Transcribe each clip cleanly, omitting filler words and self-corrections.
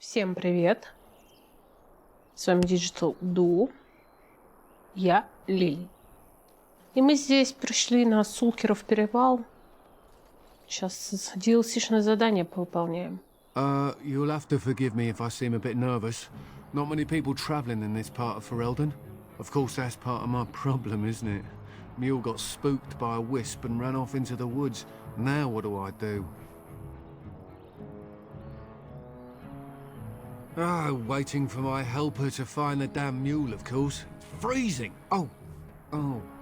Всем привет! С вами Digital Duo. Я Лили. И мы здесь пришли на Сулкеров перевал. Сейчас DLC-шное задание повыполняем. You'll have to forgive me if I seem a bit nervous. Not many people travelling in this part of Ferelden. Of course, that's part of my problem, isn't it? Mule got spooked by a wisp and ran off into the woods. Now what do I do? Waiting for my helper to find the damn mule, of course. It's freezing! Oh,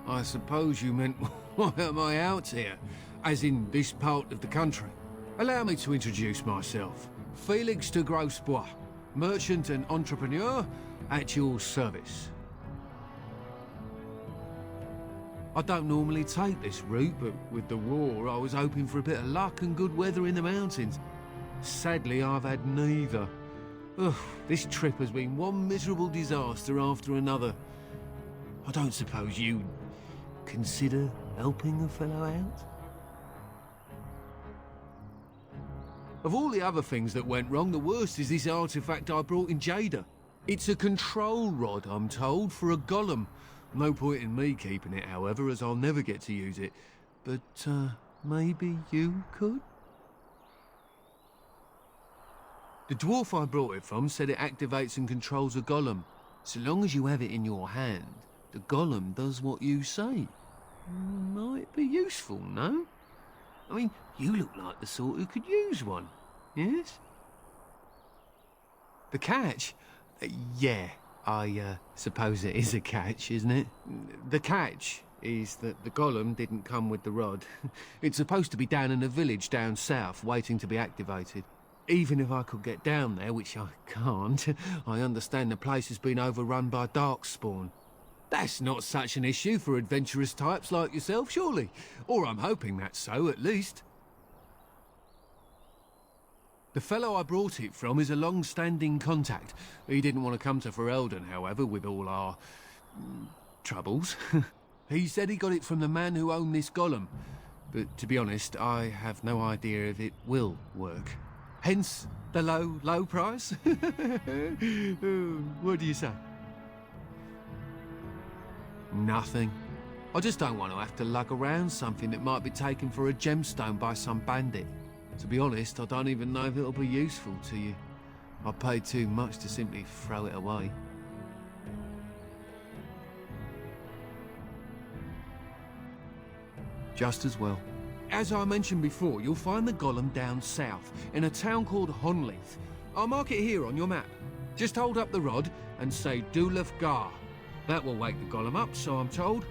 I suppose you meant, why am I out here? As in this part of the country. Allow me to introduce myself. Felix de Grosbois, merchant and entrepreneur at your service. I don't normally take this route, but with the war, I was hoping for a bit of luck and good weather in the mountains. Sadly, I've had neither. Ugh, this trip has been one miserable disaster after another. I don't suppose you'd consider helping a fellow out? Of all the other things that went wrong, the worst is this artifact I brought in Jada. It's a control rod, I'm told, for a golem. No point in me keeping it, however, as I'll never get to use it. But, maybe you could? The dwarf I brought it from said it activates and controls a golem. So long as you have it in your hand, the golem does what you say. Might be useful, no? I mean, you look like the sort who could use one, yes? The catch? Yeah, I suppose it is a catch, isn't it? The catch is that the golem didn't come with the rod. It's supposed to be down in a village down south, waiting to be activated. Even if I could get down there, which I can't, I understand the place has been overrun by darkspawn. That's not such an issue for adventurous types like yourself, surely? Or I'm hoping that's so, at least. The fellow I brought it from is a long-standing contact. He didn't want to come to Ferelden, however, with all our troubles. He said he got it from the man who owned this golem. But to be honest, I have no idea if it will work. Hence the low price. What do you say? Nothing. I just don't want to have to lug around something that might be taken for a gemstone by some bandit. To be honest, I don't even know if it'll be useful to you. I paid too much to simply throw it away. Just as well. As I mentioned before, you'll find the golem down south, in a town called Gonlet. I'll mark it here on your map. Just hold up the rod and say Dulaf Gar. That will wake the golem up, so I'm told.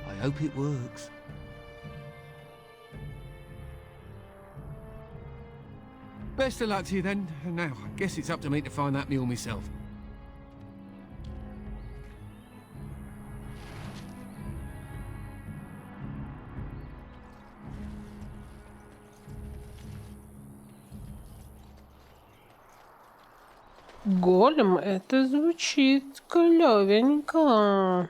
I hope it works. Best of luck to you then. Now, I guess it's up to me to find that mule myself. Голем, это звучит клёвенько.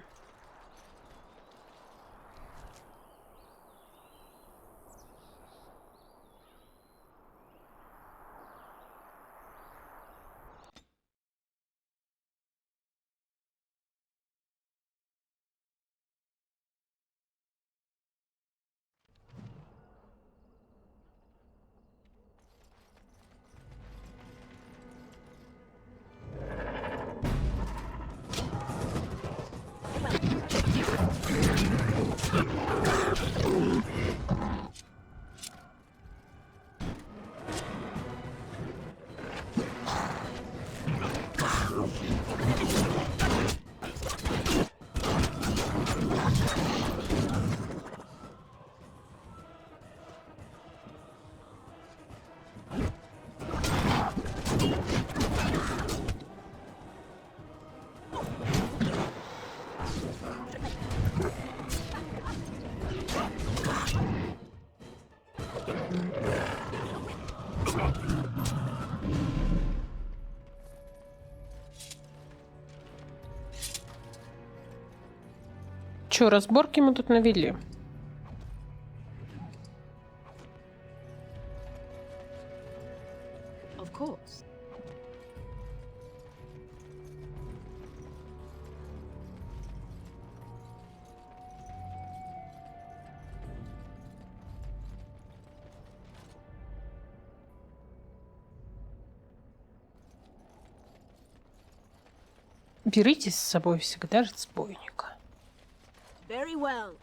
Чё, разборки мы тут навели? Of course. Берите с собой всегда разбойника. Very well.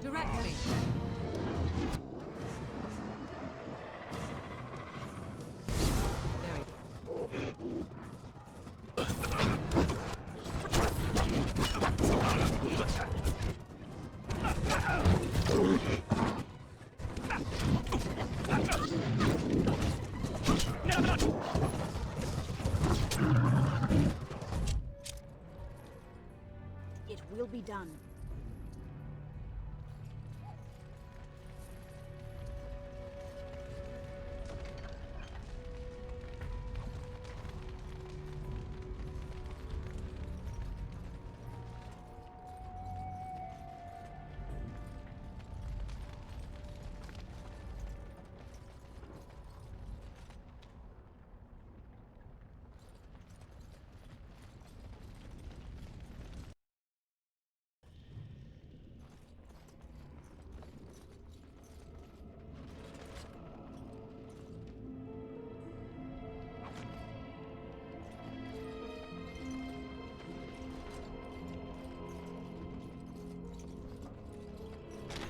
Directly. It will be done.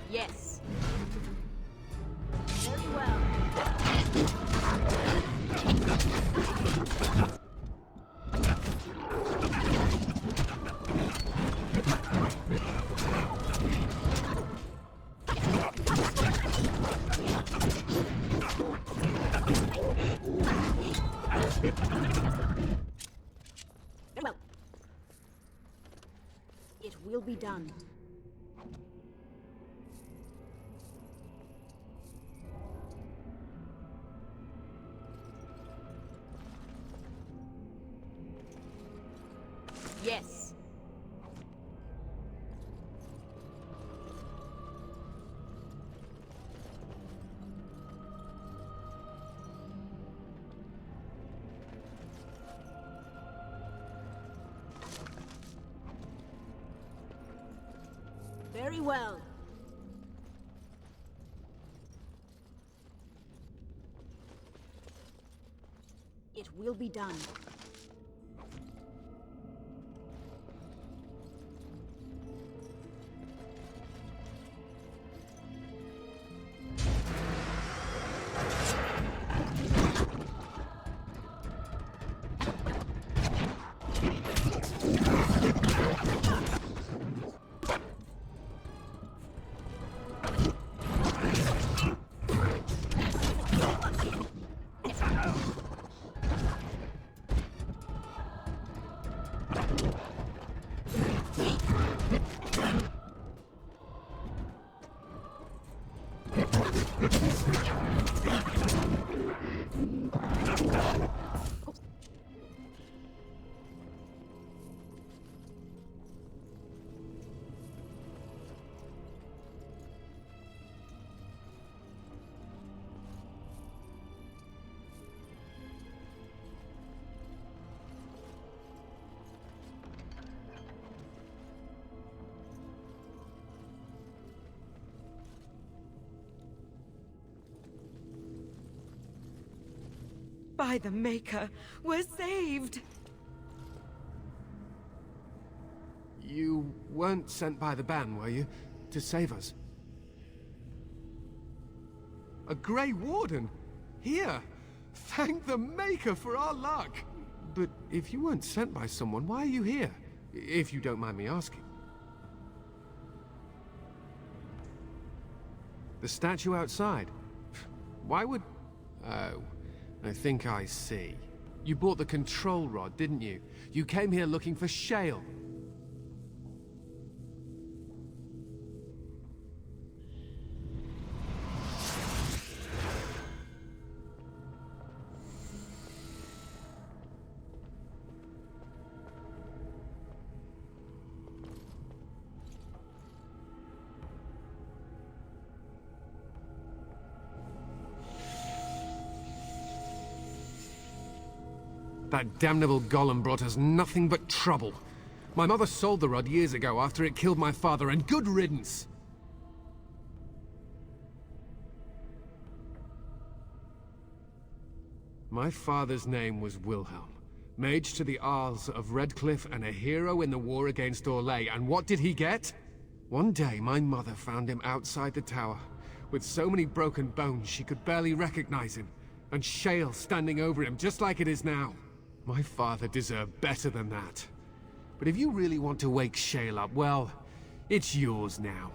Yes. Very well. Very well. It will be done. Yes. Very well. It will be done. By the Maker, we're saved! You weren't sent by the band, were you? To save us? A Grey Warden? Here! Thank the Maker for our luck! But if you weren't sent by someone, why are you here? If you don't mind me asking. The statue outside? Why would... Oh, I think I see. You bought the control rod, didn't you? You came here looking for shale. That damnable golem brought us nothing but trouble. My mother sold the rod years ago after it killed my father, and good riddance! My father's name was Wilhelm, mage to the Isles of Redcliffe and a hero in the war against Orlais, and what did he get? One day my mother found him outside the tower, with so many broken bones she could barely recognize him, and shale standing over him just like it is now. My father deserved better than that. But if you really want to wake Shale up, well, it's yours now.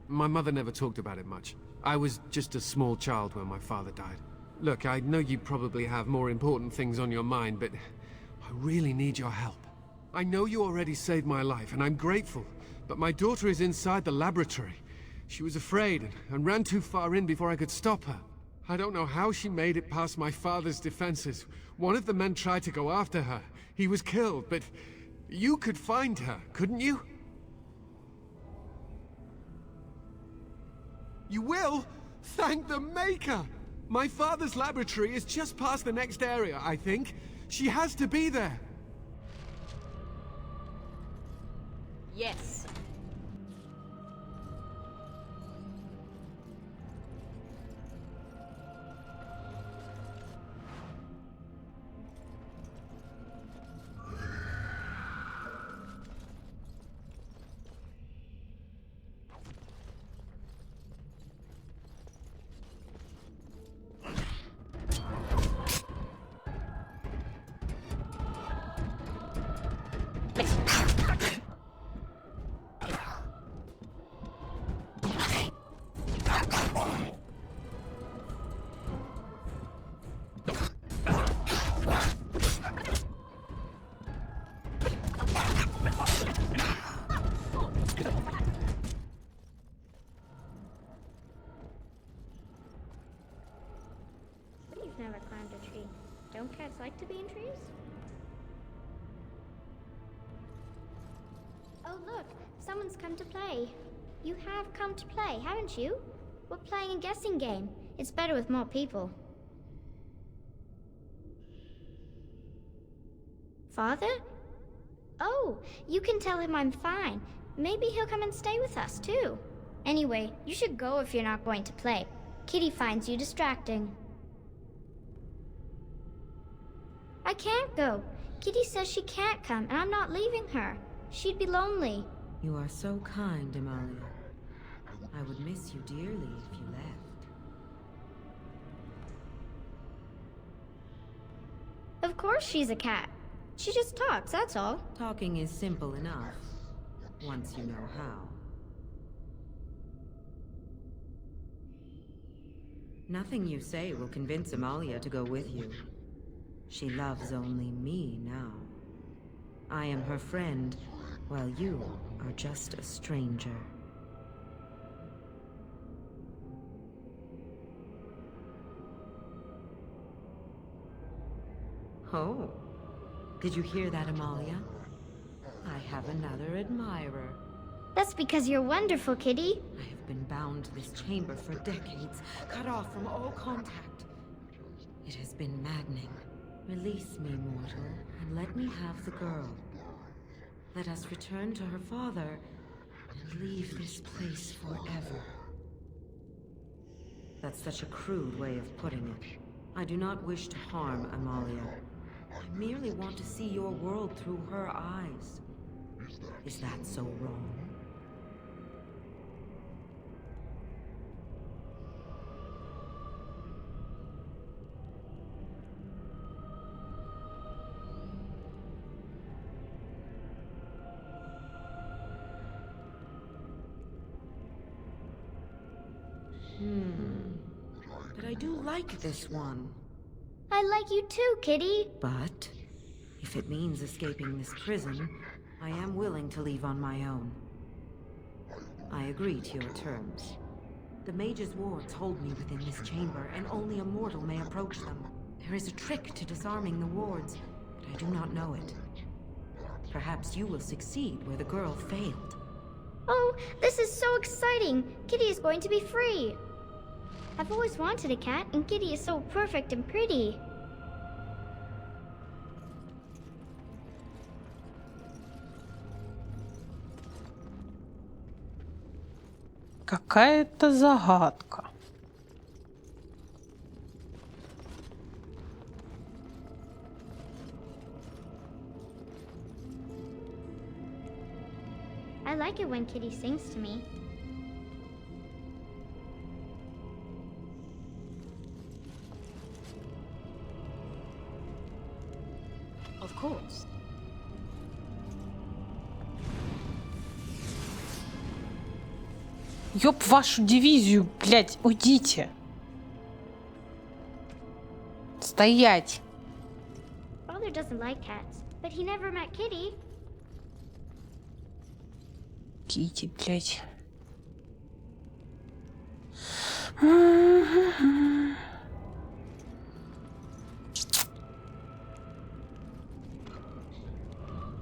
My mother never talked about it much. I was just a small child when my father died. Look, I know you probably have more important things on your mind, but I really need your help. I know you already saved my life, and I'm grateful, but my daughter is inside the laboratory. She was afraid and ran too far in before I could stop her. I don't know how she made it past my father's defenses. One of the men tried to go after her. He was killed, but you could find her, couldn't you? You will? Thank the Maker! My father's laboratory is just past the next area, I think. She has to be there. Yes. You've never climbed a tree. Don't cats like to be in trees? Oh look, someone's come to play. You have come to play, haven't you? We're playing a guessing game. It's better with more people. Father? Oh, you can tell him I'm fine. Maybe he'll come and stay with us, too. Anyway, you should go if you're not going to play. Kitty finds you distracting. I can't go. Kitty says she can't come, and I'm not leaving her. She'd be lonely. You are so kind, Amalia. I would miss you dearly if you left. Of course she's a cat. She just talks, that's all. Talking is simple enough, once you know how. Nothing you say will convince Amalia to go with you. She loves only me now. I am her friend, while you are just a stranger. Oh, did you hear that, Amalia? I have another admirer. That's because you're wonderful, Kitty. I have been bound to this chamber for decades, cut off from all contact. It has been maddening. Release me, mortal, and let me have the girl. Let us return to her father and leave this place forever. That's such a crude way of putting it. I do not wish to harm Amalia. I merely want to see your world through her eyes. Is that so wrong? But I do like this one. I like you too, Kitty. But if it means escaping this prison, I am willing to leave on my own. I agree to your terms. The mage's wards hold me within this chamber, and only a mortal may approach them. There is a trick to disarming the wards, but I do not know it. Perhaps you will succeed where the girl failed. Oh, this is so exciting! Kitty is going to be free! I've always wanted a cat, and Kitty is so perfect and pretty. Какая-то загадка. I like it when Kitty sings to me. Of course. Ёб вашу дивизию, блядь, уйдите. Стоять. Father doesn't like cats, but he never met Kitty. Кити, блядь.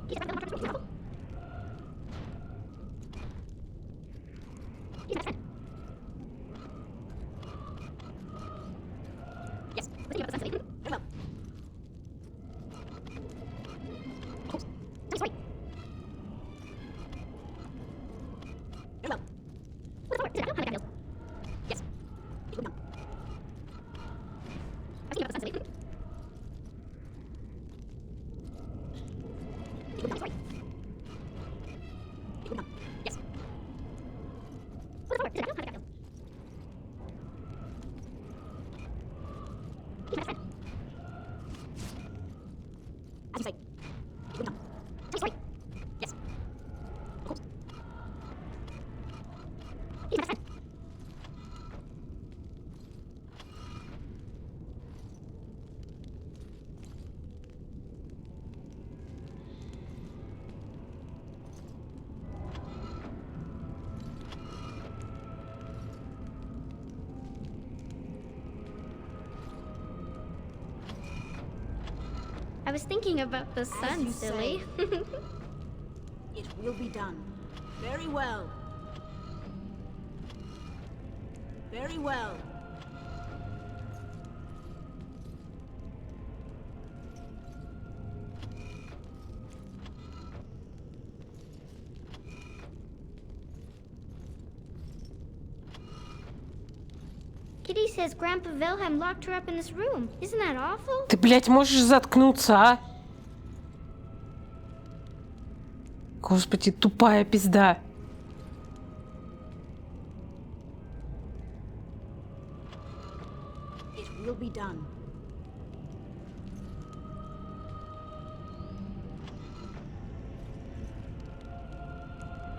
Yes. Very well. Sorry. Very well. Yes. I think about the Sorry. Yes. As you say. Sorry. Yes. Of course. I was thinking about the sun, you silly. It will be done. Very well. Very well. Kitty says Grandpa Wilhelm locked her up in this room. Isn't that awful? Ты, блядь, можешь заткнуться, а? Господи, тупая пизда. It will be done.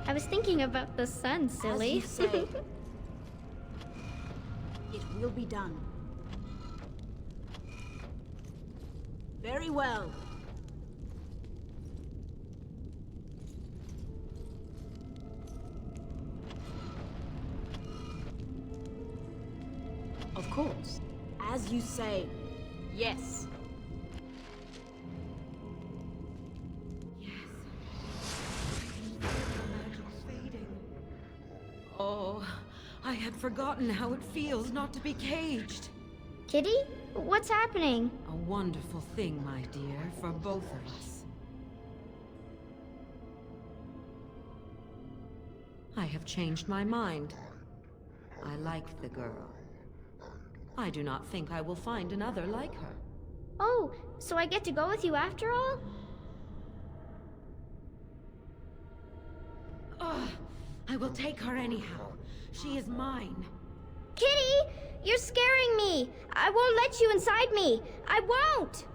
I was thinking about the sun, silly. As you say. It will be done. Very well. Of course. As you say. Yes. Oh, I had forgotten how it feels not to be caged. Kitty? What's happening? A wonderful thing, my dear, for both of us. I have changed my mind. I like the girl. I do not think I will find another like her. Oh, so I get to go with you after all? Ugh, I will take her anyhow. She is mine. Kitty! You're scaring me! I won't let you inside me! I won't!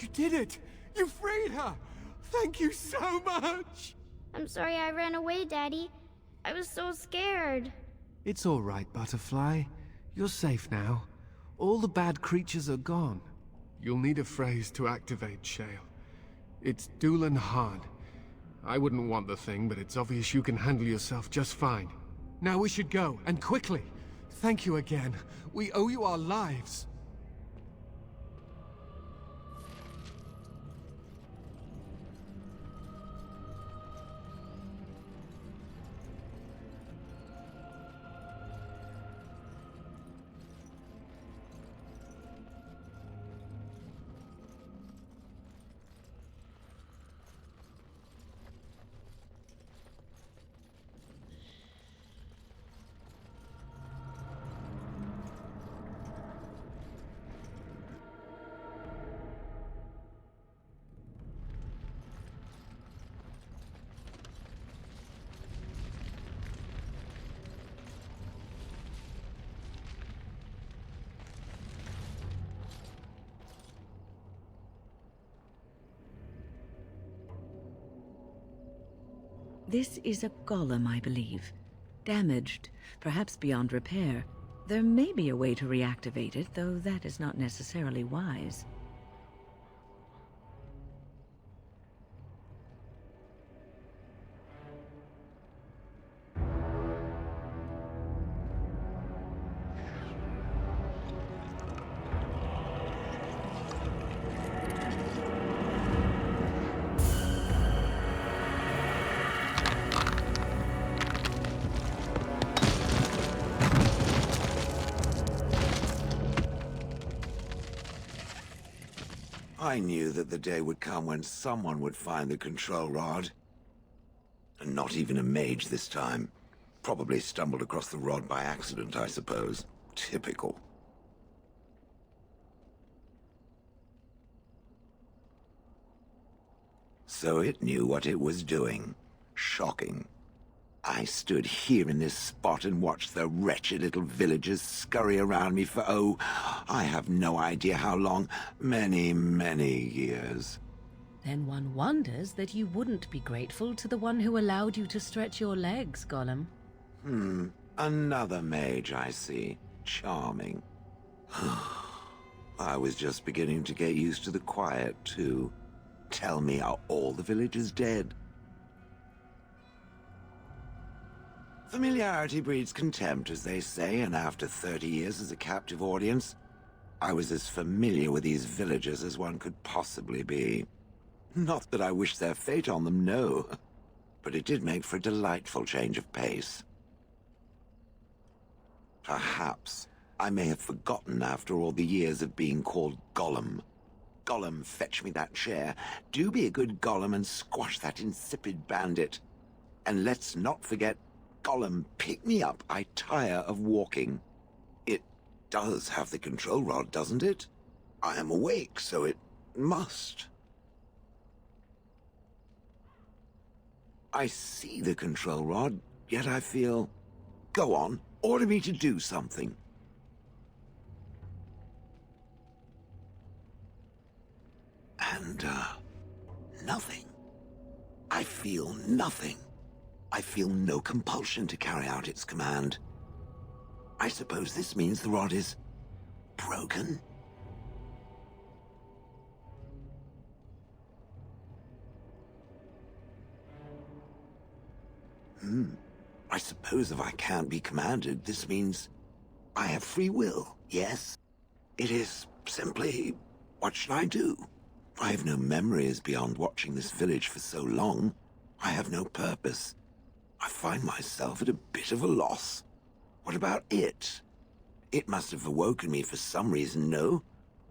You did it! You freed her! Thank you so much! I'm sorry I ran away, Daddy. I was so scared. It's all right, Butterfly. You're safe now. All the bad creatures are gone. You'll need a phrase to activate Shale. It's Doolan Han. I wouldn't want the thing, but it's obvious you can handle yourself just fine. Now we should go, and quickly. Thank you again. We owe you our lives. This is a golem, I believe. Damaged, perhaps beyond repair. There may be a way to reactivate it, though that is not necessarily wise. I knew that the day would come when someone would find the control rod. And not even a mage this time. Probably stumbled across the rod by accident, I suppose. Typical. So it knew what it was doing. Shocking. I stood here in this spot and watched the wretched little villagers scurry around me for, oh, I have no idea how long. Many, many years. Then one wonders that you wouldn't be grateful to the one who allowed you to stretch your legs, Golem. Another mage, I see. Charming. I was just beginning to get used to the quiet, too. Tell me, are all the villagers dead? Familiarity breeds contempt, as they say, and after 30 years as a captive audience, I was as familiar with these villagers as one could possibly be. Not that I wish their fate on them, no. but it did make for a delightful change of pace. Perhaps I may have forgotten after all the years of being called Golem. Golem, fetch me that chair. Do be a good Golem and squash that insipid bandit. And let's not forget, Golem, pick me up. I tire of walking. It does have the control rod, doesn't it? I am awake, so it must. I see the control rod, yet I feel... Go on, order me to do something. And, nothing. I feel nothing. I feel no compulsion to carry out its command. I suppose this means the rod is... broken? I suppose if I can't be commanded, this means I have free will, yes? It is simply, what should I do? I have no memories beyond watching this village for so long. I have no purpose. I find myself at a bit of a loss. What about it? It must have awoken me for some reason, no?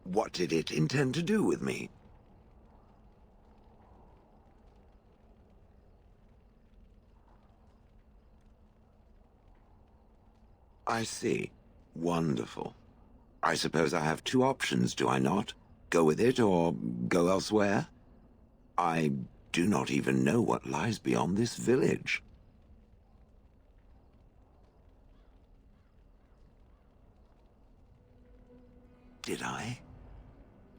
What did it intend to do with me? I see. Wonderful. I suppose I have two options, do I not? Go with it or go elsewhere? I do not even know what lies beyond this village. Did I?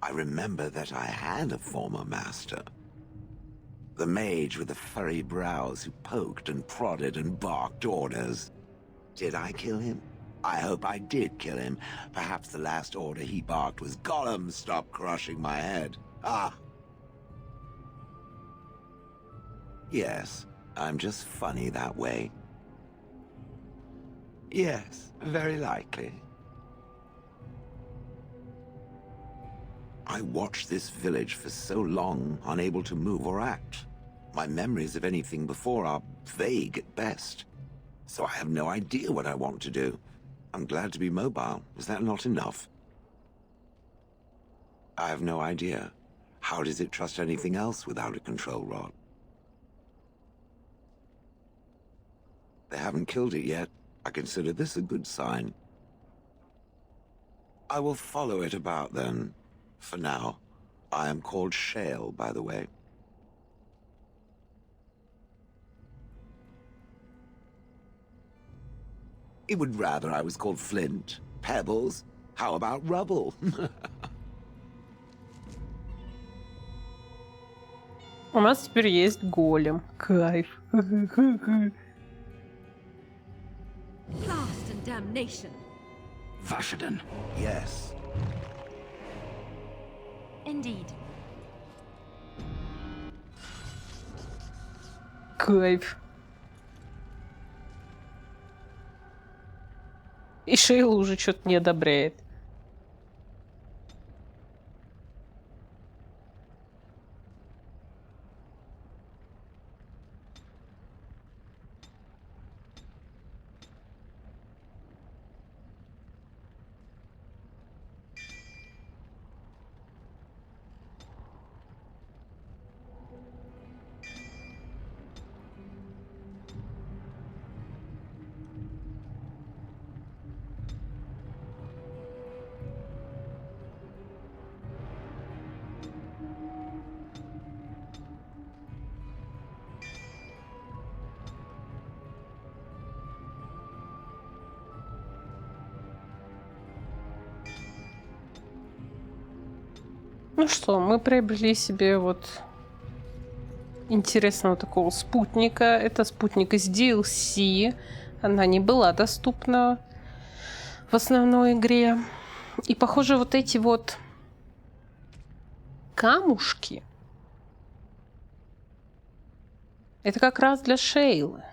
I remember that I had a former master. The mage with the furry brows who poked and prodded and barked orders. Did I kill him? I hope I did kill him. Perhaps the last order he barked was, Golem, stop crushing my head. Ah. Yes, I'm just funny that way. Yes, very likely. I watched this village for so long, unable to move or act. My memories of anything before are vague at best. So I have no idea what I want to do. I'm glad to be mobile. Is that not enough? I have no idea. How does it trust anything else without a control rod? They haven't killed it yet. I consider this a good sign. I will follow it about then. For now. I am called Shale, by the way. It would rather I was called Flint. Pebbles. How about Rubble? У нас теперь есть голем. Кайф. Blast and damnation. Vashaden. Yes. Indeed. Кайф. И Шейла уже что-то не одобряет. Ну что, мы приобрели себе вот интересного такого спутника. Это спутник из DLC. Она не была доступна в основной игре. И, похоже, вот эти вот камушки это как раз для Шейлы.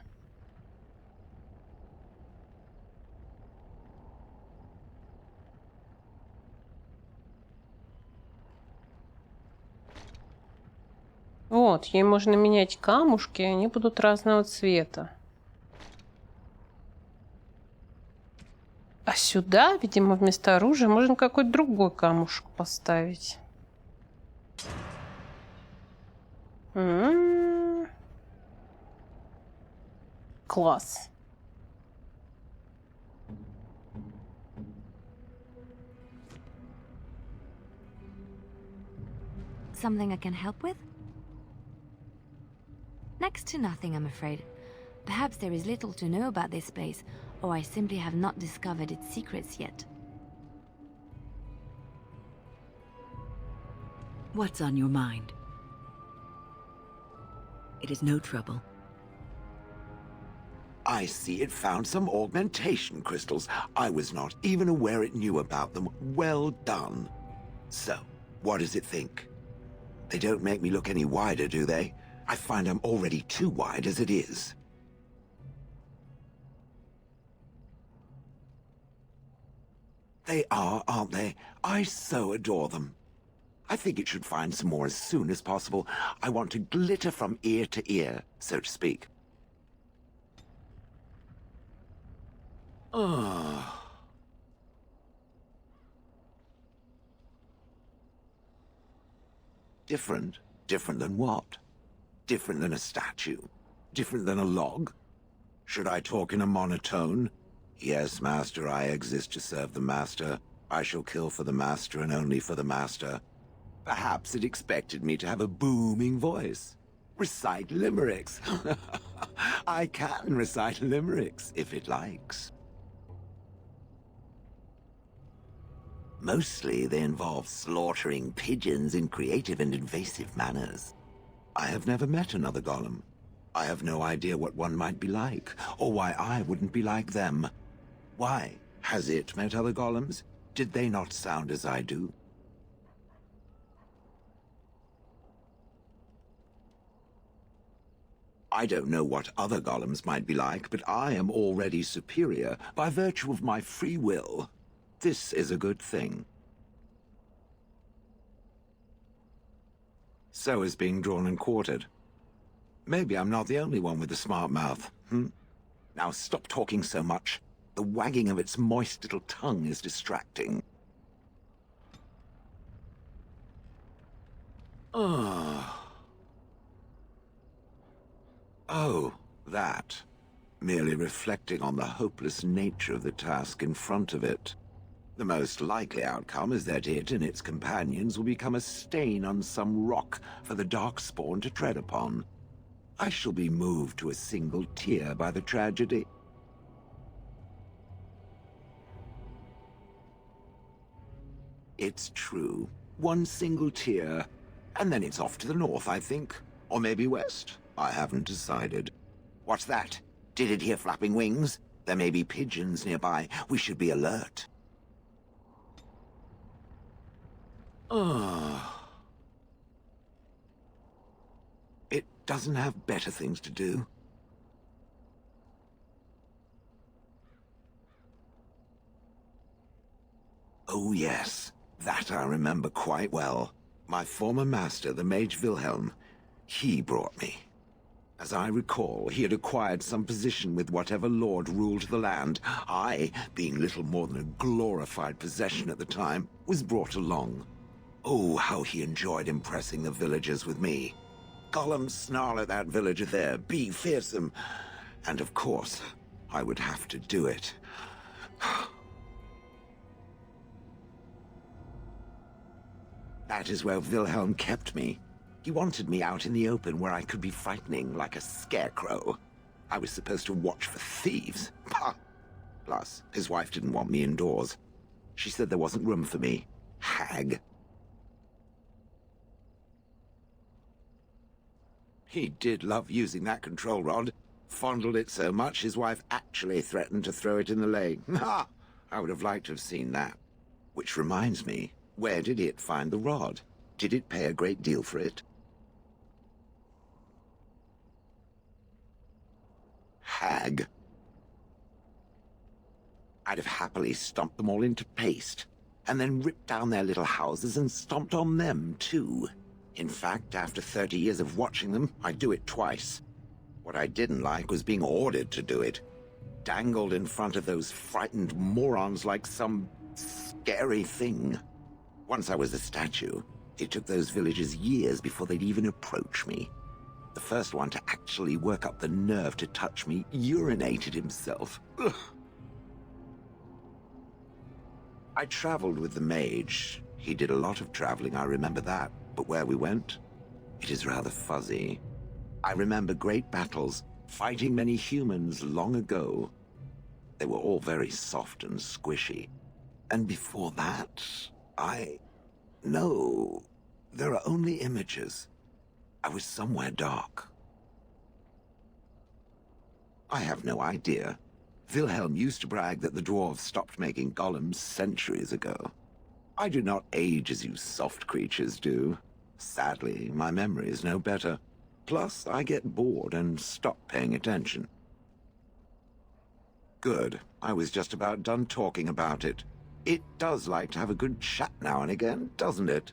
О, Вот, ей можно менять камушки, и они будут разного цвета. А сюда, видимо, вместо оружия можно какой-то другой камушек поставить. Класс. Something I can help with? Next to nothing, I'm afraid. Perhaps there is little to know about this place, or I simply have not discovered its secrets yet. What's on your mind? It is no trouble. I see it found some augmentation crystals. I was not even aware it knew about them. Well done. So, what does it think? They don't make me look any wider, do they? I find I'm already too wide as it is. They are, aren't they? I so adore them. I think it should find some more as soon as possible. I want to glitter from ear to ear, so to speak. Different? Different than what? Different than a statue? Different than a log? Should I talk in a monotone? Yes, master, I exist to serve the master. I shall kill for the master and only for the master. Perhaps it expected me to have a booming voice. Recite limericks. I can recite limericks, if it likes. Mostly they involve slaughtering pigeons in creative and invasive manners. I have never met another golem. I have no idea what one might be like, or why I wouldn't be like them. Why? Has it met other golems? Did they not sound as I do? I don't know what other golems might be like, but I am already superior by virtue of my free will. This is a good thing. So is being drawn and quartered. Maybe I'm not the only one with a smart mouth, Now stop talking so much. The wagging of its moist little tongue is distracting. Oh, that. Merely reflecting on the hopeless nature of the task in front of it. The most likely outcome is that it and its companions will become a stain on some rock for the darkspawn to tread upon. I shall be moved to a single tear by the tragedy. It's true. One single tear, and then it's off to the north, I think. Or maybe west. I haven't decided. What's that? Did it hear flapping wings? There may be pigeons nearby. We should be alert. It doesn't have better things to do. Oh yes, that I remember quite well. My former master, the Mage Wilhelm, he brought me. As I recall, he had acquired some position with whatever lord ruled the land. I, being little more than a glorified possession at the time, was brought along. Oh, how he enjoyed impressing the villagers with me. Golem snarl at that villager there, be fearsome. And of course, I would have to do it. That is where Wilhelm kept me. He wanted me out in the open where I could be frightening like a scarecrow. I was supposed to watch for thieves. Plus, his wife didn't want me indoors. She said there wasn't room for me. Hag. He did love using that control rod. Fondled it so much his wife actually threatened to throw it in the lake. Ha! I would have liked to have seen that. Which reminds me, where did it find the rod? Did it pay a great deal for it? Hag. I'd have happily stomped them all into paste, and then ripped down their little houses and stomped on them, too. In fact, after 30 years of watching them, I'd do it twice. What I didn't like was being ordered to do it. Dangled in front of those frightened morons like some scary thing. Once I was a statue, it took those villagers years before they'd even approach me. The first one to actually work up the nerve to touch me urinated himself. Ugh. I traveled with the mage. He did a lot of traveling, I remember that. But where we went, it is rather fuzzy. I remember great battles, fighting many humans long ago. They were all very soft and squishy. And before that, No, there are only images. I was somewhere dark. I have no idea. Wilhelm used to brag that the dwarves stopped making golems centuries ago. I do not age as you soft creatures do. Sadly, my memory is no better. Plus, I get bored and stop paying attention. Good. I was just about done talking about it. It does like to have a good chat now and again, doesn't it?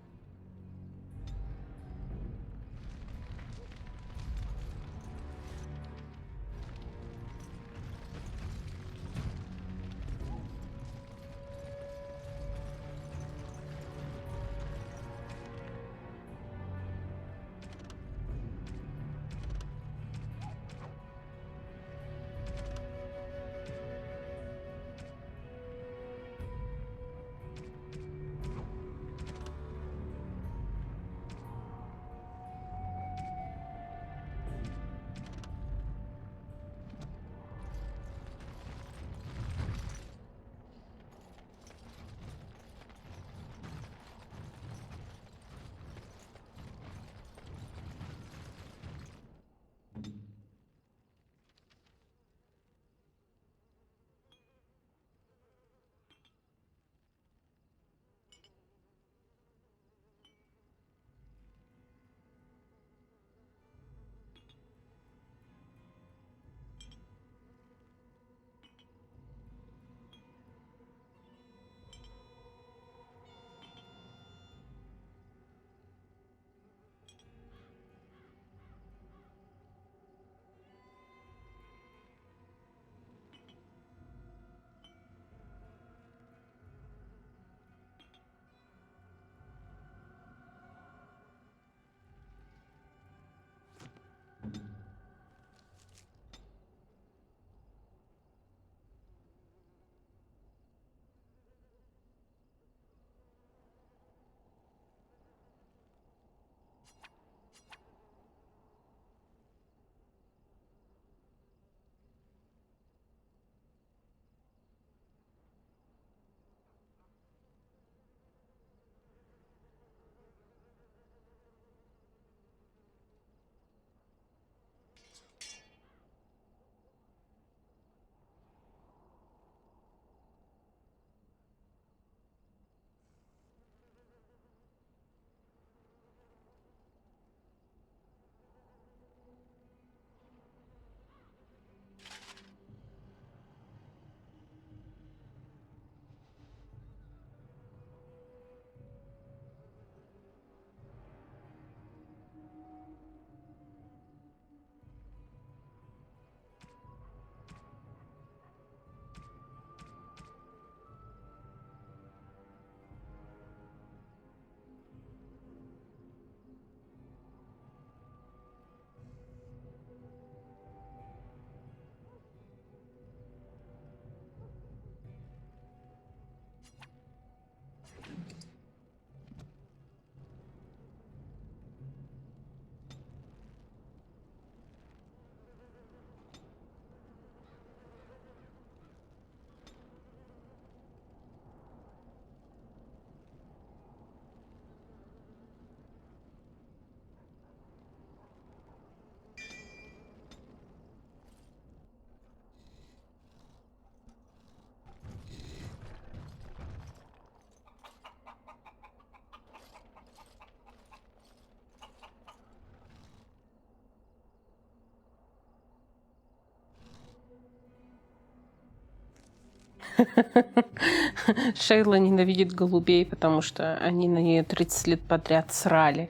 Шейла ненавидит голубей, потому что они на нее 30 лет подряд срали.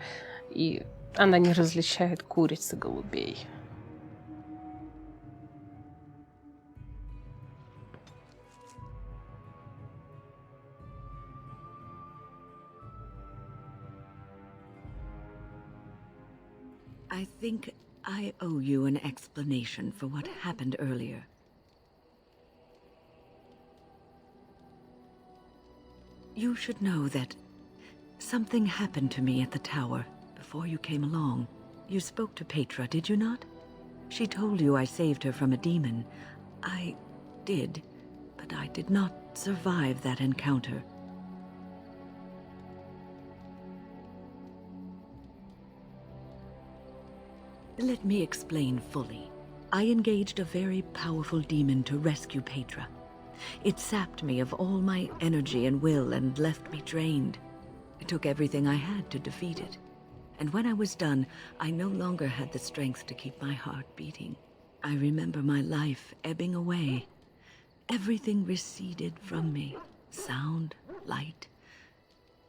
И она не различает куриц и голубей. I think I owe you an explanation for what happened earlier. You should know that something happened to me at the tower before you came along. You spoke to Petra, did you not? She told you I saved her from a demon. I did, but I did not survive that encounter. Let me explain fully. I engaged a very powerful demon to rescue Petra. It sapped me of all my energy and will and left me drained. It took everything I had to defeat it. And when I was done, I no longer had the strength to keep my heart beating. I remember my life ebbing away. Everything receded from me. Sound, light.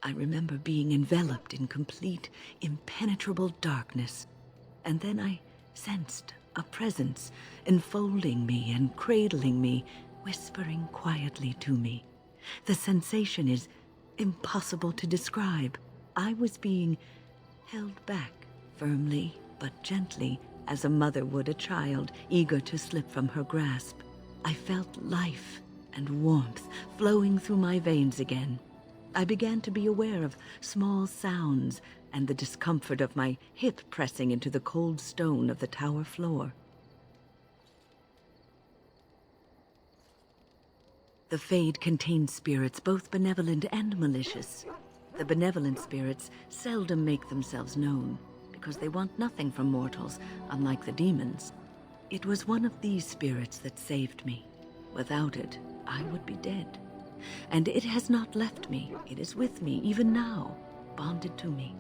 I remember being enveloped in complete, impenetrable darkness. And then I sensed a presence enfolding me and cradling me, whispering quietly to me. The sensation is impossible to describe. I was being held back firmly but gently, as a mother would a child eager to slip from her grasp. I felt life and warmth flowing through my veins again. I began to be aware of small sounds and the discomfort of my hip pressing into the cold stone of the tower floor. The Fade contains spirits both benevolent and malicious. The benevolent spirits seldom make themselves known, because they want nothing from mortals, unlike the demons. It was one of these spirits that saved me. Without it, I would be dead. And it has not left me. It is with me, even now, bonded to me.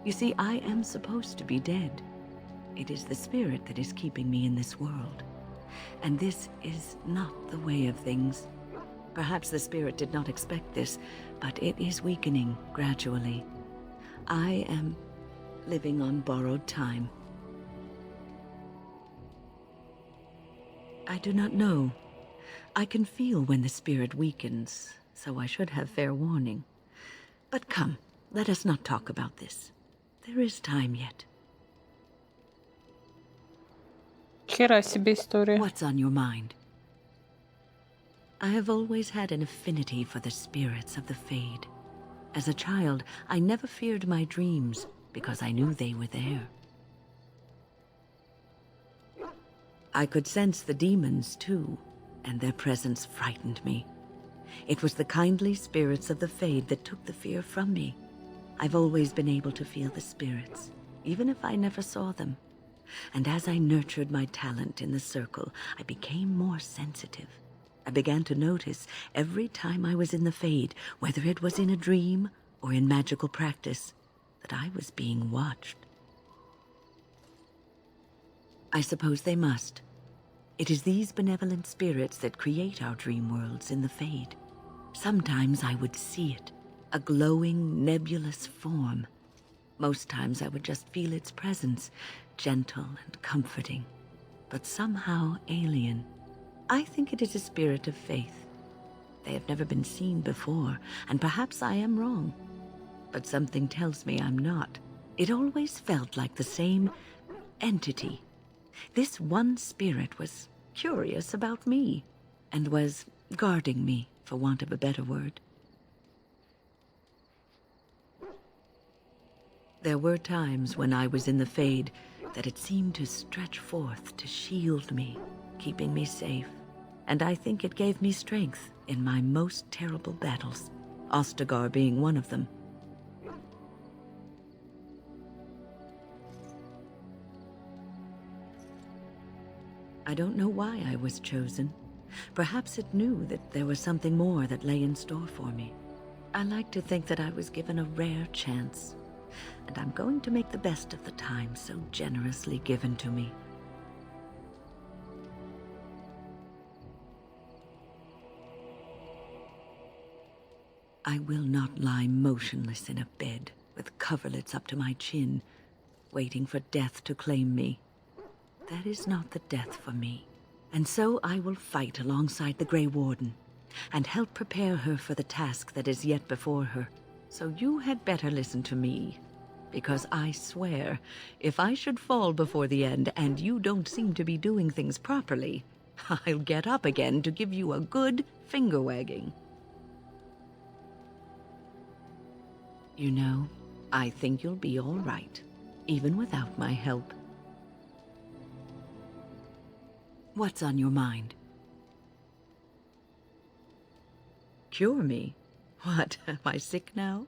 You see, I am supposed to be dead. It is the spirit that is keeping me in this world. And this is not the way of things. Perhaps the spirit did not expect this, but it is weakening gradually. I am living on borrowed time. I do not know. I can feel when the spirit weakens, so I should have fair warning. But come, let us not talk about this. There is time yet. Хера себе история. What's on your mind? I have always had an affinity for the spirits of the Fade. As a child, I never feared my dreams because I knew they were there. I could sense the demons, too, and their presence frightened me. It was the kindly spirits of the Fade that took the fear from me. I've always been able to feel the spirits, even if I never saw them. And as I nurtured my talent in the circle, I became more sensitive. I began to notice every time I was in the Fade, whether it was in a dream or in magical practice, that I was being watched. I suppose they must. It is these benevolent spirits that create our dream worlds in the Fade. Sometimes I would see it, a glowing, nebulous form. Most times I would just feel its presence, gentle and comforting, but somehow alien. I think it is a spirit of faith. They have never been seen before, and perhaps I am wrong. But something tells me I'm not. It always felt like the same entity. This one spirit was curious about me, and was guarding me, for want of a better word. There were times when I was in the Fade that it seemed to stretch forth to shield me, keeping me safe. And I think it gave me strength in my most terrible battles, Ostagar being one of them. I don't know why I was chosen. Perhaps it knew that there was something more that lay in store for me. I like to think that I was given a rare chance, and I'm going to make the best of the time so generously given to me. I will not lie motionless in a bed with coverlets up to my chin, waiting for death to claim me. That is not the death for me. And so I will fight alongside the Grey Warden, and help prepare her for the task that is yet before her. So you had better listen to me, because I swear, if I should fall before the end and you don't seem to be doing things properly, I'll get up again to give you a good finger wagging. You know, I think you'll be all right, even without my help. What's on your mind? Cure me? What, am I sick now?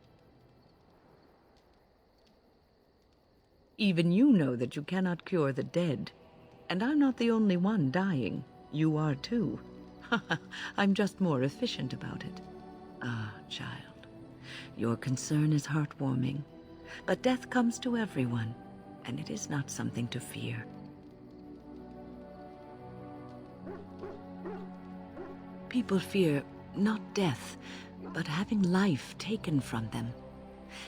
Even you know that you cannot cure the dead. And I'm not the only one dying. You are too. I'm just more efficient about it. Ah, child. Your concern is heartwarming. But death comes to everyone, and it is not something to fear. People fear not death, but having life taken from them.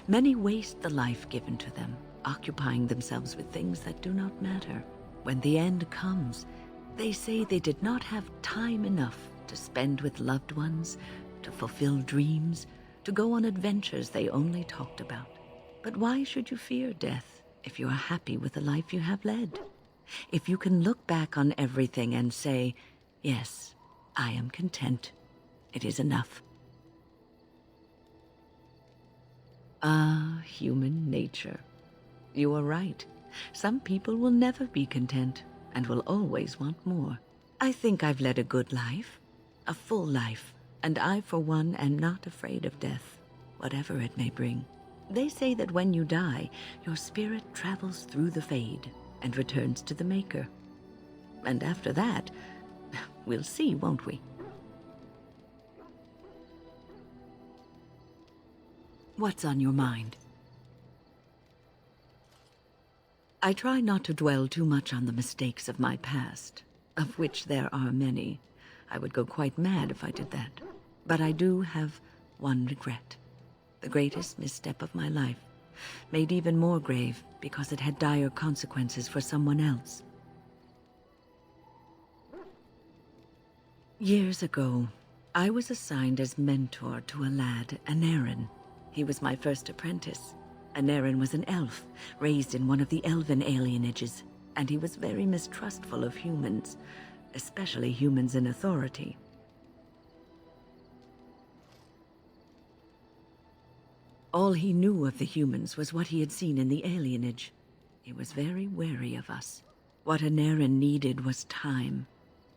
Many waste the life given to them, occupying themselves with things that do not matter. When the end comes, they say they did not have time enough to spend with loved ones, to fulfill dreams, to go on adventures they only talked about. But why should you fear death if you are happy with the life you have led? If you can look back on everything and say, yes, I am content. It is enough. Ah, human nature. You are right. Some people will never be content and will always want more. I think I've led a good life, a full life, and I, for one, am not afraid of death, whatever it may bring. They say that when you die, your spirit travels through the fade and returns to the Maker. And after that, we'll see, won't we? What's on your mind? I try not to dwell too much on the mistakes of my past, of which there are many. I would go quite mad if I did that. But I do have one regret. The greatest misstep of my life, made even more grave because it had dire consequences for someone else. Years ago, I was assigned as mentor to a lad, Anarin. He was my first apprentice. Anarin was an elf, raised in one of the elven alienages, and he was very mistrustful of humans, especially humans in authority. All he knew of the humans was what he had seen in the alienage. He was very wary of us. What Anarin needed was time.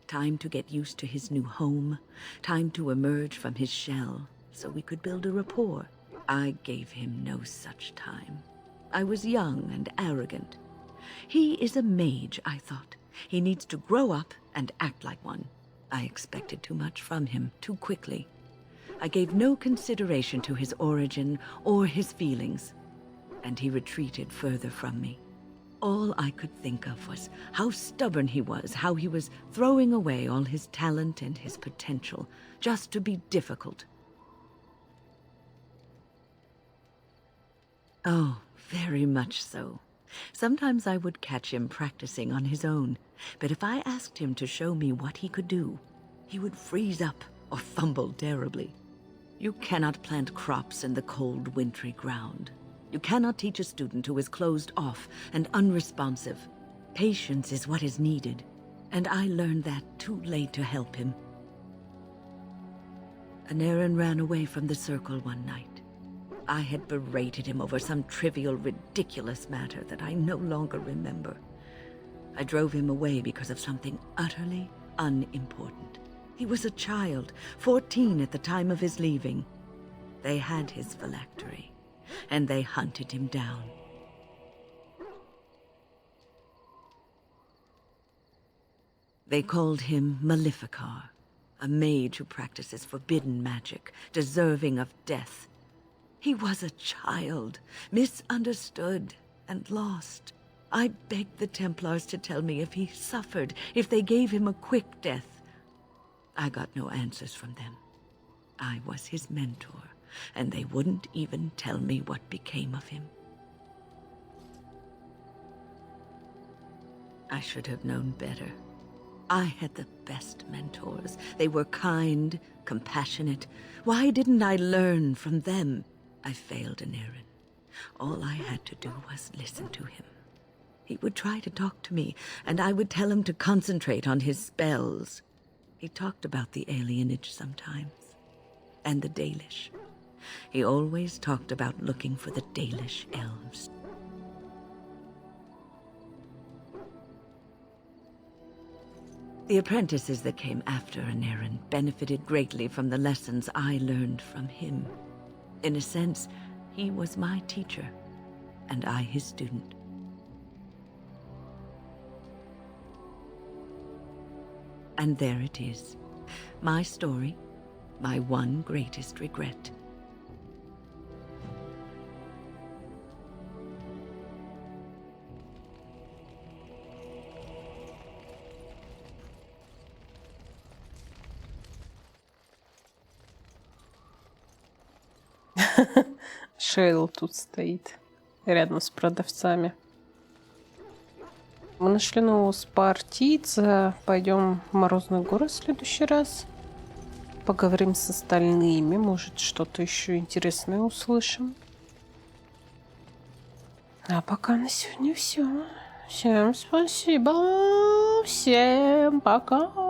Time to get used to his new home, time to emerge from his shell, so we could build a rapport. I gave him no such time. I was young and arrogant. He is a mage, I thought. He needs to grow up and act like one. I expected too much from him too quickly. I gave no consideration to his origin or his feelings, and he retreated further from me. All I could think of was how stubborn he was, how he was throwing away all his talent and his potential just to be difficult. Oh, very much so. Sometimes I would catch him practicing on his own, but if I asked him to show me what he could do, he would freeze up or fumble terribly. You cannot plant crops in the cold, wintry ground. You cannot teach a student who is closed off and unresponsive. Patience is what is needed, and I learned that too late to help him. Anarin ran away from the circle one night. I had berated him over some trivial, ridiculous matter that I no longer remember. I drove him away because of something utterly unimportant. He was a child, 14 at the time of his leaving. They had his phylactery, and they hunted him down. They called him Maleficar, a mage who practices forbidden magic, deserving of death. He was a child, misunderstood and lost. I begged the Templars to tell me if he suffered, if they gave him a quick death. I got no answers from them. I was his mentor, and they wouldn't even tell me what became of him. I should have known better. I had the best mentors. They were kind, compassionate. Why didn't I learn from them? I failed in Aaron. All I had to do was listen to him. He would try to talk to me, and I would tell him to concentrate on his spells. He talked about the alienage sometimes, and the Dalish. He always talked about looking for the Dalish elves. The apprentices that came after Anarin benefited greatly from the lessons I learned from him. In a sense, he was my teacher, and I his student. And there it is. My story, my one greatest regret. Шейл тут стоит рядом с продавцами. Мы нашли нового спартийца. Пойдем в Морозную гору в следующий раз. Поговорим с остальными. Может, что-то еще интересное услышим. А пока на сегодня все. Всем спасибо. Всем пока.